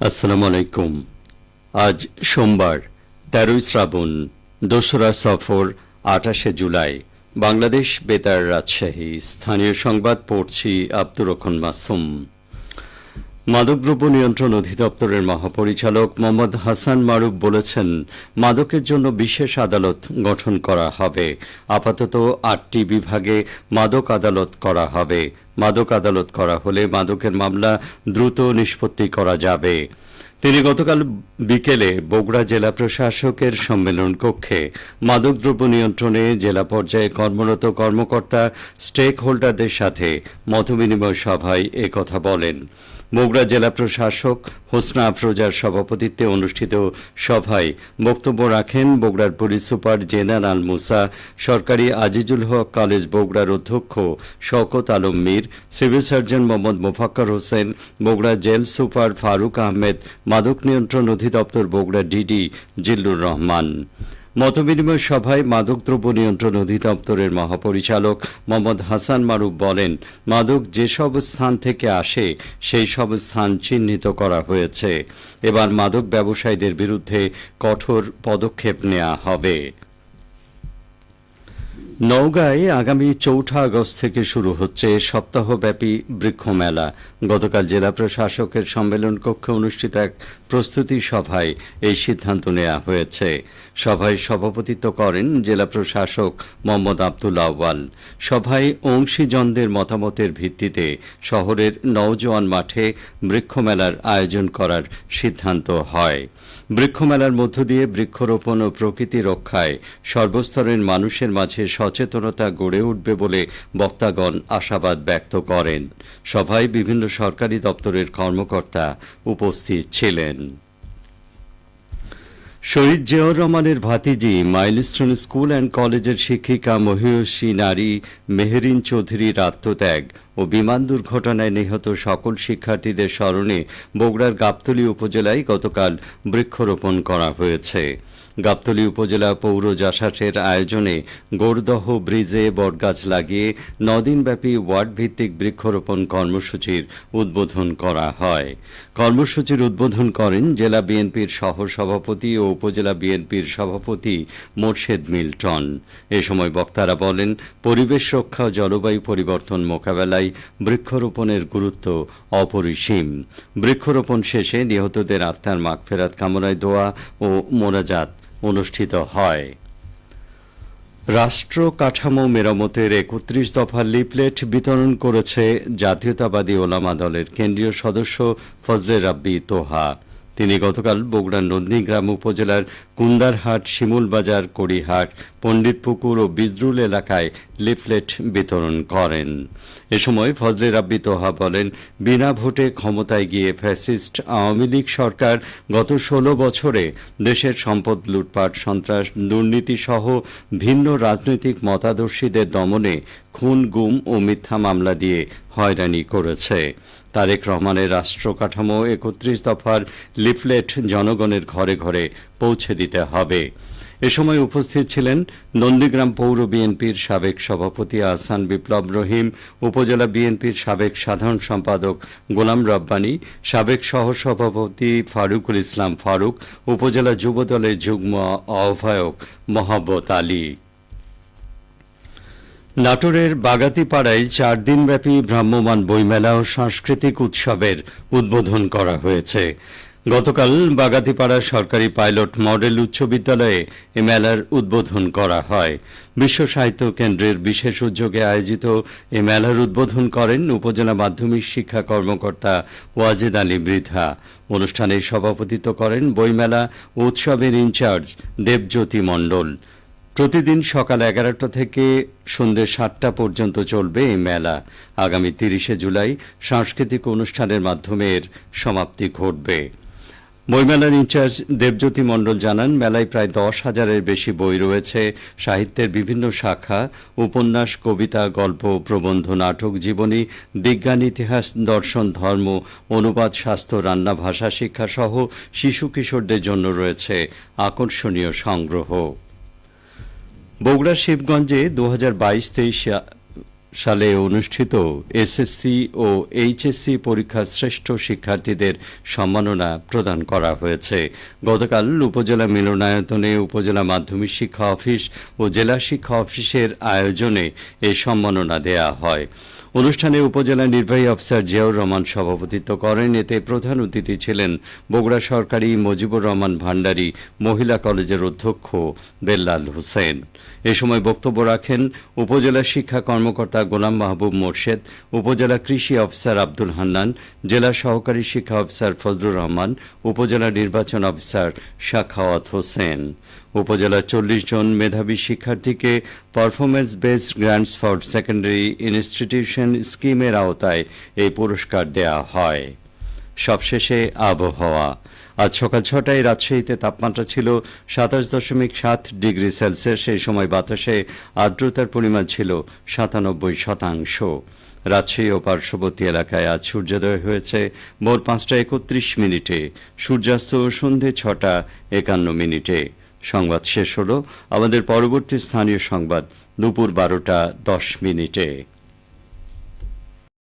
আসসালামু আলাইকুম। আজ সোমবার ১৩ই শ্রাবণ, ২রা সফর, ২৮শে জুলাই। বাংলাদেশ বেতার, রাজশাহী। স্থানীয় সংবাদ পড়ছি আব্দুর রহমান মাসুম। মাদকদ্রব্য নিয়ন্ত্রণ অধিদপ্তরের মহাপরিচালক মোহাম্মদ হাসান মারুফ বলেছেন, মাদকের জন্য বিশেষ আদালত গঠন করা হবে। আপাতত ৮টি বিভাগে মাদক আদালত করা হবে। মাদক আদালত করা হলে মাদকের মামলা দ্রুত নিষ্পত্তি করা যাবে। তিনি গতকাল বিকেলে বগুড়া জেলা প্রশাসকের সম্মেলন কক্ষে মাদকদ্রব্য নিয়ন্ত্রণে জেলা পর্যায়ে কর্মরত কর্মকর্তা স্টেক হোল্ডারদের সাথে মতবিনিময় সভায় একথা বলেন। বগুড়া জেলা প্রশাসক হোসনা আফরোজার সভাপতিত্বে অনুষ্ঠিত সভায় বক্তব্য রাখেন বগুড়ার পুলিশ সুপার জেনারেল মুসা, সরকারি আজিজুল হক কলেজ বগুড়ার অধ্যক্ষ Shawkat Alam Mir, civil surgeon Mohammad Mofakkar Hossain, Bogura jail super Faruk Ahmed, মাদক নিয়ন্ত্রণ অধিদপ্তর বগুড়া ডিডি জিল্লুর রহমান। মতবিনিময় সভায় মাদকদ্রব্য নিয়ন্ত্রণ অধিদপ্তরের মহাপরিচালক মোহাম্মদ হাসান মারুফ বলেন, মাদক যেসব স্থান থেকে আসে সেই সব স্থান চিহ্নিত করা হয়েছে। এবার মাদক ব্যবসায়ীদের বিরুদ্ধে কঠোর পদক্ষেপ নেওয়া হবে। নওগাঁয় আগামী ৪ আগস্ট থেকে শুরু হচ্ছে সপ্তাহব্যাপী বৃক্ষ মেলা। গতকাল জেলা প্রশাসকের সম্মেলন কক্ষে অনুষ্ঠিত এক প্রস্তুতি সভায় এই সিদ্ধান্ত নেওয়া হয়েছে। সভায় সভাপতিত্ব করেন জেলা প্রশাসক মোহাম্মদ আব্দুল আউয়াল। সভায় অংশীজনদের মতামতের ভিত্তিতে শহরের নওজোয়ান মাঠে বৃক্ষমেলার আয়োজন করার সিদ্ধান্ত হয়। বৃক্ষমেলার মধ্য দিয়ে বৃক্ষরোপণ ও প্রকৃতি রক্ষায় সর্বস্তরের মানুষের মাঝে সচেতনতা গড়ে উঠবে বলে বক্তাগণ আশাবাদ ব্যক্ত করেন। সভায় বিভিন্ন সরকারি দপ্তরের কর্মকর্তা উপস্থিত ছিলেন। শহীদ জিয়াউর রহমানের ভাতিজি মাইলস্টোন স্কুল অ্যান্ড কলেজের শিক্ষিকা মহিয়সী নারী মেহেরিন চৌধুরীর আত্মত্যাগ ও বিমান দুর্ঘটনায় নিহত সকল শিক্ষার্থীদের স্মরণে বগুড়ার গাবতলী উপজেলায় গতকাল বৃক্ষরোপণ করা হয়েছে। গাবতলী উপজেলা পৌর জাসাসের আয়োজনে গোরদহ ব্রিজে বটগাছ লাগিয়ে ৯ দিনব্যাপী ওয়ার্ড ভিত্তিক বৃক্ষরোপণ কর্মসূচির উদ্বোধন করা হয়। কর্মসূচির উদ্বোধন করেন জেলা বিএনপির সহসভাপতি ও উপজেলা বিএনপির সভাপতি মোর্শেদ মিল্টন। এ সময় বক্তারা বলেন, পরিবেশ রক্ষা ও জলবায়ু পরিবর্তন মোকাবেলায় বৃক্ষরোপণের গুরুত্ব অপরিসীম। বৃক্ষরোপণ শেষে নিহতদের আত্মার মাগফিরাত কামনায় দোয়া ও মোনাজাত অনুষ্ঠিত হয়। রাষ্ট্র কাঠামো মেরামতের ৩১ দফা লিফলেট বিতরণ করেছে জাতীয়তাবাদী ওলামা দলের কেন্দ্রীয় সদস্য ফজলে রাব্বি তোহা। তিনি গতকাল বগুড়ার নন্দীগ্রাম উপজেলার কুন্দারহাট, শিমুলবাজার, কড়িহাট, পণ্ডিতপুকুর ও বিজরুল এলাকায় লিফলেট বিতরণ করেন। এ সময় ফজলে রাব্বি তোহা বলেন, বিনা ভোটে ক্ষমতায় গিয়ে ফ্যাসিস্ট আওয়ামী লীগ সরকার গত ১৬ বছরে দেশের সম্পদ লুটপাট, সন্ত্রাস, দুর্নীতি সহ ভিন্ন রাজনৈতিক মতাদর্শীদের দমনে খুন, গুম ও মিথ্যা মামলা দিয়ে হয়রানি করেছে। তারেক রহমানের রাষ্ট্র কাঠামো ৩১ দফার লিফলেট জনগণের ঘরে ঘরে পৌঁছে দিতে হবে। এ সময় উপস্থিত ছিলেন নন্দীগ্রাম পৌর বিএনপির সাবেক সভাপতি আহসান বিপ্লব রহিম, উপজেলা বিএনপির সাবেক সাধারণ সম্পাদক গোলাম রব্বানী, সাবেক সহসভাপতি ফারুকুল ইসলাম ফারুক, উপজেলা যুবদলের যুগ্ম আহ্বায়ক মহাব্বত আলী। নাটোরের বাগাতিপাড়ায় ৪ দিনব্যাপী ভ্রাম্যমাণ বইমেলা ও সাংস্কৃতিক উৎসবের উদ্বোধন করা হয়েছে। গতকাল বাগাতিপাড়া সরকারি পাইলট মডেল উচ্চ বিদ্যালয়ে এ মেলার উদ্বোধন করা হয়। বিশ্ব সাহিত্য কেন্দ্রের বিশেষ উদ্যোগে আয়োজিত এ মেলার উদ্বোধন করেন উপজেলা মাধ্যমিক শিক্ষা কর্মকর্তা ওয়াজেদ আলী মৃধা। অনুষ্ঠানে সভাপতিত্ব করেন বইমেলা ও উৎসবের ইনচার্জ দেবজ্যোতি মণ্ডল। প্রতিদিন সকাল ১১টা থেকে সন্ধ্যে ৭টা পর্যন্ত চলবে এই মেলা। আগামী ৩০শে জুলাই সাংস্কৃতিক অনুষ্ঠানের মাধ্যমে এর সমাপ্তি ঘটবে। বইমেলার ইনচার্জ দেবজ্যোতি মণ্ডল জানান, মেলায় প্রায় ১০,০০০-এর বেশি বই রয়েছে। সাহিত্যের বিভিন্ন শাখা, উপন্যাস, কবিতা, গল্প, প্রবন্ধ, নাটক, জীবনী, বিজ্ঞান, ইতিহাস, দর্শন, ধর্ম, অনুবাদ, স্বাস্থ্য, রান্না, ভাষা শিক্ষা সহ শিশু কিশোরদের জন্য রয়েছে আকর্ষণীয় সংগ্রহ। বগুড়া শিবগঞ্জে ২০২২-২৩ সালে অনুষ্ঠিত এসএসসি ও এইচএসসি পরীক্ষা শ্রেষ্ঠ শিক্ষার্থীদের সম্মাননা প্রদান করা হয়েছে। গতকাল উপজেলা মিলনায়তনে উপজেলা মাধ্যমিক শিক্ষা অফিস ও জেলা শিক্ষা অফিসের আয়োজনে এই সম্মাননা দেয়া হয়। অনুষ্ঠানে উপজেলা নির্বাহী অফিসার জিয়াউর রহমান সভাপতিত্ব করেন। এতে প্রধান অতিথি ছিলেন বগুড়া সরকারি মুজিবুর রহমান ভান্ডারী মহিলা কলেজের অধ্যক্ষ বেল্লাল হোসেন। এ সময় বক্তব্য রাখেন উপজেলা শিক্ষা কর্মকর্তা গোলাম মাহবুব মোর্শেদ, উপজেলা কৃষি অফিসার আব্দুল হান্নান, জেলা সহকারী শিক্ষা অফিসার ফজলুর রহমান, উপজেলা নির্বাচন অফিসার সাখাওয়াত হোসেন। উপজেলার 40 জন মেধাবী শিক্ষার্থীকে performance based grants for secondary institution স্কিমের আওতায় এই পুরস্কার দেয়া হয়। সবশেষে আবহাওয়া। আজ সকাল 6টায় রাজশাহীতে তাপমাত্রা ছিল 27.7 ডিগ্রি সেলসিয়াস। সেই সময় বাতাসে আর্দ্রতার পরিমাণ ছিল 97%। রাজশাহী ও পার্শ্ববর্তী এলাকায় আজ সূর্যোদয় হয়েছে ভোর 5:31 সূর্যাস্ত সন্ধে 6:51। সংবাদ শেষ হলো। আমাদের পরবর্তী স্থানীয় সংবাদ দুপুর 12:10।